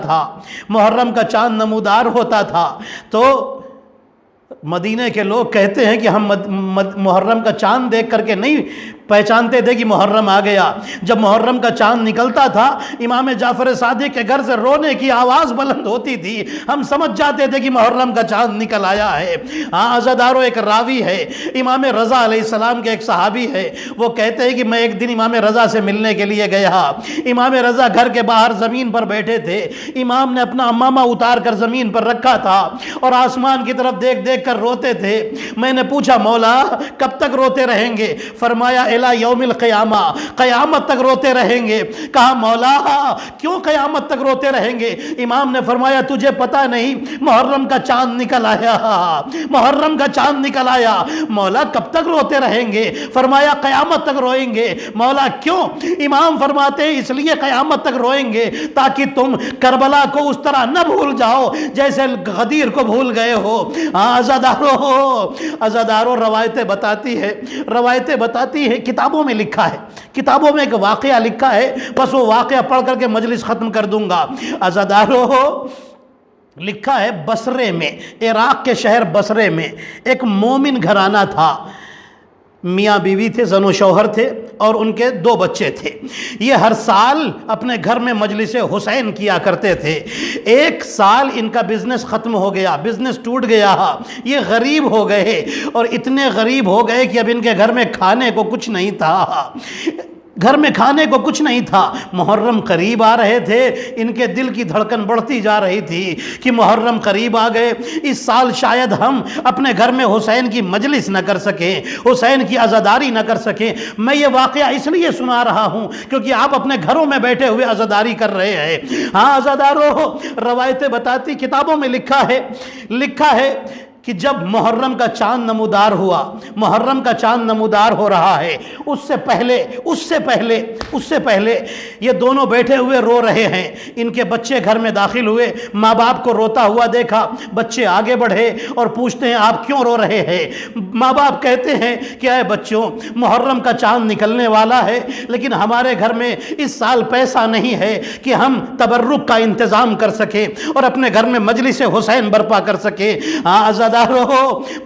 تھا تو مدینہ کے لوگ کہتے ہیں کہ ہم محرم کا چاند دیکھ کر کے نہیں پہچانتے تھے کہ محرم آ گیا۔ جب محرم کا چاند نکلتا تھا امام جعفر صادق کے گھر سے رونے کی آواز بلند ہوتی تھی، ہم سمجھ جاتے تھے کہ محرم کا چاند نکل آیا ہے۔ ہاں عزادارو ایک راوی ہے، امام رضا علیہ السلام کے ایک صحابی ہے، وہ کہتے ہیں کہ میں ایک دن امام رضا سے ملنے کے لیے گیا، امام رضا گھر کے باہر زمین پر بیٹھے تھے، امام نے اپنا عمامہ اتار کر زمین پر رکھا تھا اور آسمان کی طرف دیکھ کر روتے تھے۔ میں نے پوچھا مولا کب تک روتے رہیں گے؟ فرمایا الی یوم القیامہ، قیامت تک روتے رہیں گے۔ کہا مولا کیوں قیامت تک روتے رہیں گے؟ امام نے فرمایا تجھے پتہ نہیں محرم کا چاند نکل آیا۔ مولا کب تک روتے رہیں گے؟ فرمایا قیامت تک روئیں گے۔ مولا کیوں؟ امام فرماتے ہیں اس لیے قیامت تک روئیں گے تاکہ تم کربلا کو اس طرح نہ بھول جاؤ جیسے غدیر کو بھول گئے ہو۔ عزادارو روایتیں بتاتی ہے، کتابوں میں لکھا ہے، کتابوں میں ایک واقعہ لکھا ہے، بس وہ واقعہ پڑھ کر کے مجلس ختم کر دوں گا۔ عزادارو لکھا ہے بصرے میں، عراق کے شہر بصرے میں ایک مومن گھرانہ تھا، میاں بیوی تھے، زن و شوہر تھے اور ان کے 2 بچے تھے۔ یہ ہر سال اپنے گھر میں مجلس حسین کیا کرتے تھے۔ ایک سال ان کا بزنس ختم ہو گیا، بزنس ٹوٹ گیا، یہ غریب ہو گئے اور اتنے غریب ہو گئے کہ اب ان کے گھر میں کھانے کو کچھ نہیں تھا۔ گھر میں کھانے کو کچھ نہیں تھا، محرم قریب آ رہے تھے، ان کے دل کی دھڑکن بڑھتی جا رہی تھی کہ محرم قریب آ گئے، اس سال شاید ہم اپنے گھر میں حسین کی مجلس نہ کر سکیں، حسین کی عزاداری نہ کر سکیں۔ میں یہ واقعہ اس لیے سنا رہا ہوں کیونکہ آپ اپنے گھروں میں بیٹھے ہوئے عزاداری کر رہے ہیں۔ ہاں عزادارو، روایتیں بتاتی، کتابوں میں لکھا ہے کہ جب محرم کا چاند نمودار ہوا، محرم کا چاند نمودار ہو رہا ہے، اس سے پہلے یہ دونوں بیٹھے ہوئے رو رہے ہیں، ان کے بچے گھر میں داخل ہوئے، ماں باپ کو روتا ہوا دیکھا، بچے آگے بڑھے اور پوچھتے ہیں آپ کیوں رو رہے ہیں؟ ماں باپ کہتے ہیں کہ اے بچوں، محرم کا چاند نکلنے والا ہے لیکن ہمارے گھر میں اس سال پیسہ نہیں ہے کہ ہم تبرک کا انتظام کر سکیں اور اپنے گھر میں مجلس حسین برپا کر سکیں۔ عزادارو،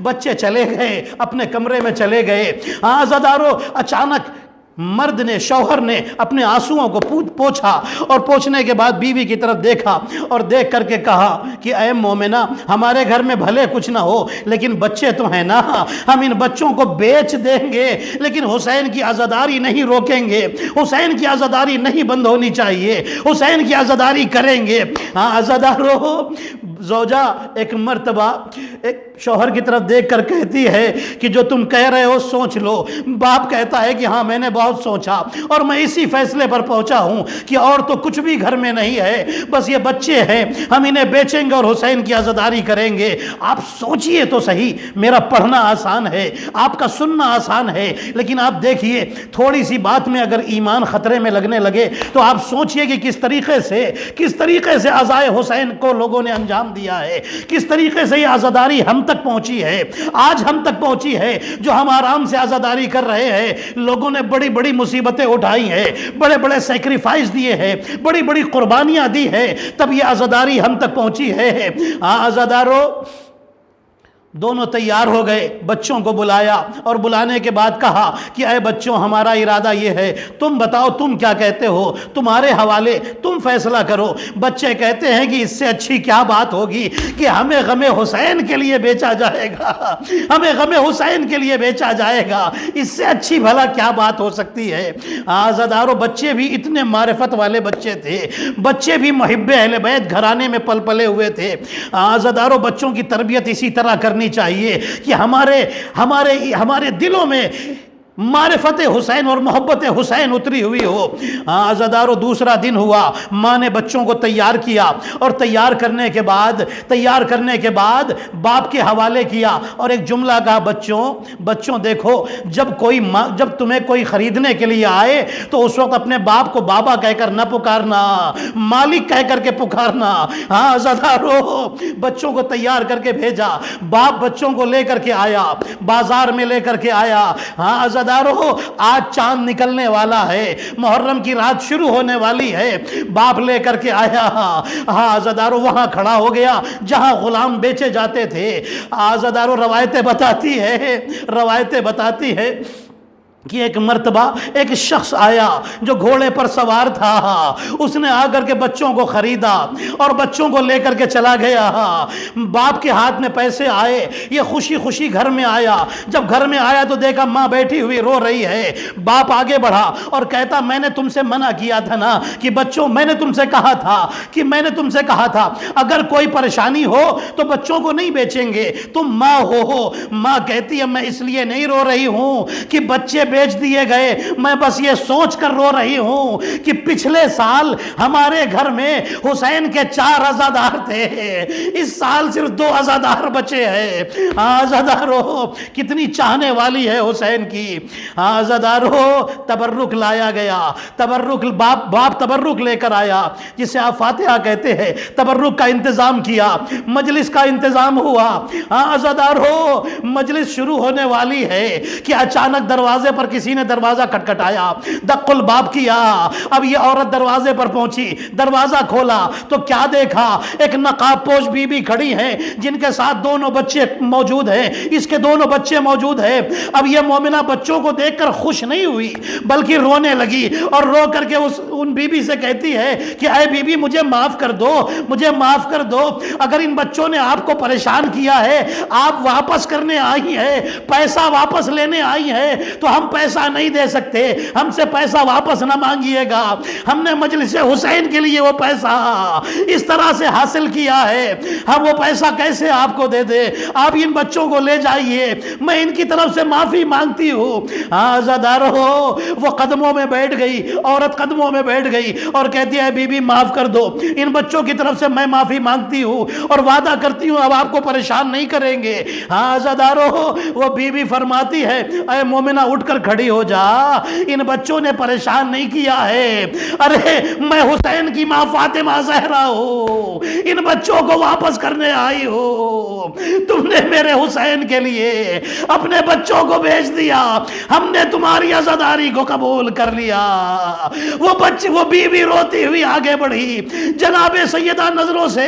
بچے چلے گئے، اپنے کمرے میں چلے گئے۔ عزادارو، اچانک مرد نے، شوہر نے اپنے آنسوؤں کو پوچھا اور پوچھنے کے بعد بیوی کی طرف دیکھا اور دیکھ کر کے کہا کہ اے مومنہ، ہمارے گھر میں بھلے کچھ نہ ہو لیکن بچے تو ہیں نا، ہم ان بچوں کو بیچ دیں گے لیکن حسین کی عزاداری نہیں روکیں گے، حسین کی عزاداری نہیں بند ہونی چاہیے، حسین کی عزاداری کریں گے۔ عزادارو، زوجہ ایک مرتبہ ایک شوہر کی طرف دیکھ کر کہتی ہے کہ جو تم کہہ رہے ہو سوچ لو۔ باپ کہتا ہے کہ ہاں میں نے بہت سوچا اور میں اسی فیصلے پر پہنچا ہوں کہ اور تو کچھ بھی گھر میں نہیں ہے، بس یہ بچے ہیں، ہم انہیں بیچیں گے اور حسین کی عزاداری کریں گے۔ آپ سوچئے تو صحیح، میرا پڑھنا آسان ہے، آپ کا سننا آسان ہے، لیکن آپ دیکھیے تھوڑی سی بات میں اگر ایمان خطرے میں لگنے لگے تو آپ سوچئے کہ کس طریقے سے عزائے حسین کو لوگوں نے انجام دیا ہے، کس طریقے سے یہ عزاداری ہم تک پہنچی ہے، آج ہم تک پہنچی ہے جو ہم آرام سے عزاداری کر رہے ہیں۔ لوگوں نے بڑی بڑی مصیبتیں اٹھائی ہیں، بڑے بڑے سیکریفائس دیے ہیں، بڑی بڑی قربانیاں دی ہیں، تب یہ عزاداری ہم تک پہنچی ہے۔ عزادارو، دونوں تیار ہو گئے، بچوں کو بلایا اور بلانے کے بعد کہا کہ اے بچوں، ہمارا ارادہ یہ ہے، تم بتاؤ تم کیا کہتے ہو، تمہارے حوالے، تم فیصلہ کرو۔ بچے کہتے ہیں کہ اس سے اچھی کیا بات ہوگی کہ ہمیں غم حسین کے لیے بیچا جائے گا، ہمیں غم حسین کے لیے بیچا جائے گا، اس سے اچھی بھلا کیا بات ہو سکتی ہے۔ عزادارو، بچے بھی اتنے معرفت والے بچے تھے، بچے بھی محب اہل بیت گھرانے میں پل پلے ہوئے تھے۔ عزادارو، بچوں کی تربیت اسی طرح کرنی چاہیے کہ ہمارے دلوں میں معرفت حسین اور محبت حسین اتری ہوئی ہو۔ عزادارو، دوسرا دن ہوا، ماں نے بچوں کو تیار کیا اور تیار کرنے کے بعد باپ کے حوالے کیا اور ایک جملہ کہا، بچوں دیکھو، جب تمہیں کوئی خریدنے کے لیے آئے تو اس وقت اپنے باپ کو بابا کہہ کر نہ پکارنا، مالک کہہ کر کے پکارنا۔ عزادارو، بچوں کو تیار کر کے بھیجا، باپ بچوں کو لے کر کے آیا، بازار میں لے کر کے آیا۔ عزادارو، آج چاند نکلنے والا ہے، محرم کی رات شروع ہونے والی ہے، باپ لے کر کے آیا۔ عزادارو، وہاں کھڑا ہو گیا جہاں غلام بیچے جاتے تھے۔ عزادارو، روایتیں بتاتی ہے کہ ایک مرتبہ ایک شخص آیا جو گھوڑے پر سوار تھا، اس نے آ کر کے بچوں کو خریدا اور بچوں کو لے کر کے چلا گیا۔ باپ کے ہاتھ میں پیسے آئے، یہ خوشی خوشی گھر میں آیا، جب گھر میں آیا تو دیکھا ماں بیٹھی ہوئی رو رہی ہے۔ باپ آگے بڑھا اور کہتا، میں نے تم سے منع کیا تھا نا کہ بچوں، میں نے تم سے کہا تھا اگر کوئی پریشانی ہو تو بچوں کو نہیں بیچیں گے، تم ماں ہو۔ ماں کہتی ہے، میں اس لیے نہیں رو رہی ہوں کہ بچے بیچ دیے گئے، میں بس یہ سوچ کر رو رہی ہوں کہ پچھلے سال ہمارے گھر میں حسین کے 4 عزادار تھے، اس سال صرف 2 عزادار بچے ہیں۔ عزادارو، کتنی چاہنے والی ہے حسین کی۔ عزادارو، تبرک لایا گیا، باپ تبرک لے کر آیا، جسے آپ فاتحہ کہتے ہیں، تبرک کا انتظام کیا، مجلس کا انتظام ہوا۔ عزادارو، مجلس شروع ہونے والی ہے کہ اچانک دروازے پر کسی نے دروازہ کھٹکھٹایا، دق الباب کیا۔ اب یہ عورت دروازے پر پہنچی، دروازہ کھولا تو کیا دیکھا، ایک نقاب پوش بی بی کھڑی ہیں جن کے ساتھ دونوں بچے موجود ہیں، اس کے دونوں بچے موجود ہیں۔ اب یہ مومنہ بچوں کو دیکھ کر خوش نہیں ہوئی بلکہ رونے لگی اور رو کر کے ان بی بی سے کہتی ہے کہ اے بی بی، مجھے معاف کر دو، اگر ان بچوں نے آپ کو پریشان کیا ہے، آپ واپس کرنے آئی ہے، پیسہ واپس لینے آئی ہے، تو ہم پیسہ نہیں دے سکتے، ہم سے پیسہ واپس نہ مانگیے گا، ہم نے مجلس حسین کے لیے وہ پیسہ اس طرح سے حاصل کیا ہے، ہم وہ پیسہ کیسے آپ کو دے دے؟ آپ ان بچوں کو لے جائیے، میں ان کی طرف سے معافی مانگتی ہوں۔ عزادارو وہ قدموں میں بیٹھ گئی، عورت قدموں میں بیٹھ گئی اور کہتی ہے بی بی معاف کر دو، ان بچوں کی طرف سے میں معافی مانگتی ہوں اور وعدہ کرتی ہوں اب آپ کو پریشان نہیں کریں گے۔ عزادارو وہ بی بی فرماتی ہے اے مومنہ اٹھ کر کھڑی ہو جا، ان بچوں نے پریشان نہیں کیا ہے، ارے میں حسین کی ماں فاطمہ زہرا ہوں، ان بچوں کو واپس کرنے آئی ہوں، تم نے میرے حسین کے لیے اپنے بچوں کو بھیج دیا، ہم نے تمہاری عزاداری کو قبول کر لیا۔ وہ بیوی روتی ہوئی آگے بڑھی، جناب سیدہ نظروں سے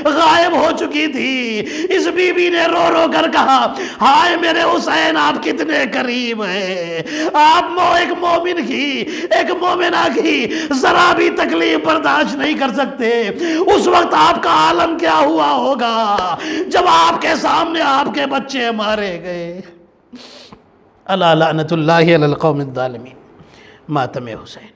غائب ہو چکی تھی۔ اس بیوی نے رو رو کر کہا ہائے میرے حسین آپ کتنے قریب ہیں، آپ ایک مومن کی، ایک مومنہ کی ذرا بھی تکلیف برداشت نہیں کر سکتے، اس وقت آپ کا عالم کیا ہوا ہوگا جب آپ کے سامنے آپ کے بچے مارے گئے۔ الا لعنت اللہ علی القوم الظالمین۔ ماتم حسین۔